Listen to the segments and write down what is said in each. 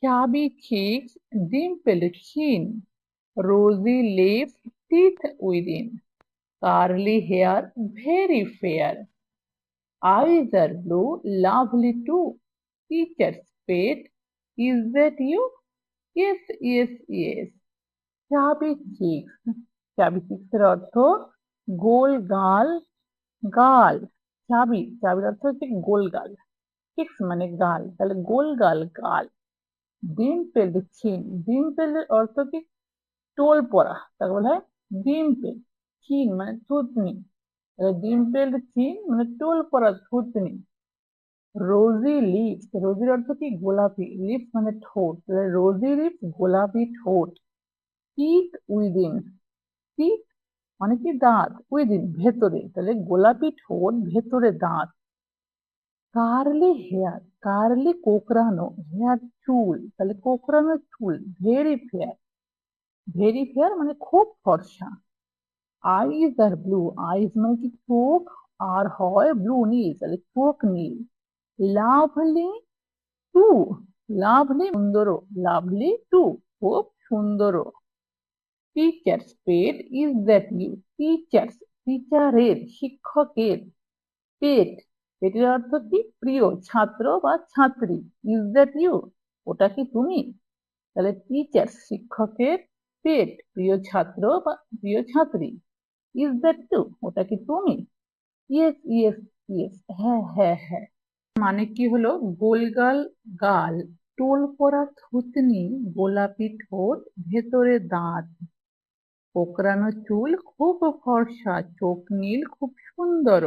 chubby cheeks, dimpled chin, rosy lips, teeth within, curly hair, very fair. Eyes are blue, lovely too. Teacher's pet, is that you? Yes, yes, yes. চাবি chicks, চাবি চিক্সের অর্থ গোল গাল, গাল। চাবির অর্থ হচ্ছে গোল গাল, চিক্স মানে গাল, তাহলে গোল গাল গাল। ডিম্পেলড চিন, ডিম্পেলের অর্থ কি টোল পড়া, তাকে বলা হয় ডিম্পেল। চিন মানে থুতনি, ডিম্পেলড চিন মানে টোল পড়া থুতনি। রোজি লিপস, রোজির অর্থ কি গোলাপি, লিপস মানে ঠোঁট, রোজি লিপস গোলাপি ঠোঁট। টিথ উইদিন, টিথ মানে কি দাঁত, উইদিন ভেতরে, তাহলে গোলাপি ঠোঁট ভেতরে দাঁত। কার্লি হেয়ার, কার্লি কোকড়ানো, হেয়ার চুল, তাহলে কোকড়ানো চুল। ভেরি ফেয়ার, ভেরি ফেয়ার মানে খুব ফর্সা। আইজ আর ব্লু, আইজ মানে কি চোখ, আর হয় ব্লু নীল, তাহলে চোখ নীল। লাভলি টু, লাভলি সুন্দর, লাভলি টু খুব সুন্দর। Teachers pet, is that you? Teachers টিচারের, শিক্ষকের। পেট, পেটের অর্থ কি প্রিয়, ছাত্র বা ছাত্রী। Is that you? ওটা কি তুমি? তাহলে টিচার্স শিক্ষকের, পেট প্রিয় ছাত্র বা প্রিয় ছাত্রী। Is that you? ওটা কি তুমি? ইয়েস ইয়েস ইয়েস, হ্যাঁ হ্যাঁ হ্যাঁ। মানে কি হলো, গোলগাল গাল, টোল পড়া থুতনি, গোলাপি ঠোঁট, ভেতরে দাঁত, কোকড়ানো চুল, খুব ফর্সা, চোখ নীল, খুব সুন্দর।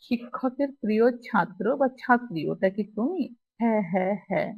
শিক্ষকের প্রিয় ছাত্র বা ছাত্রী, ওটা কি তুমি? হ্যাঁ হ্যাঁ হ্যাঁ।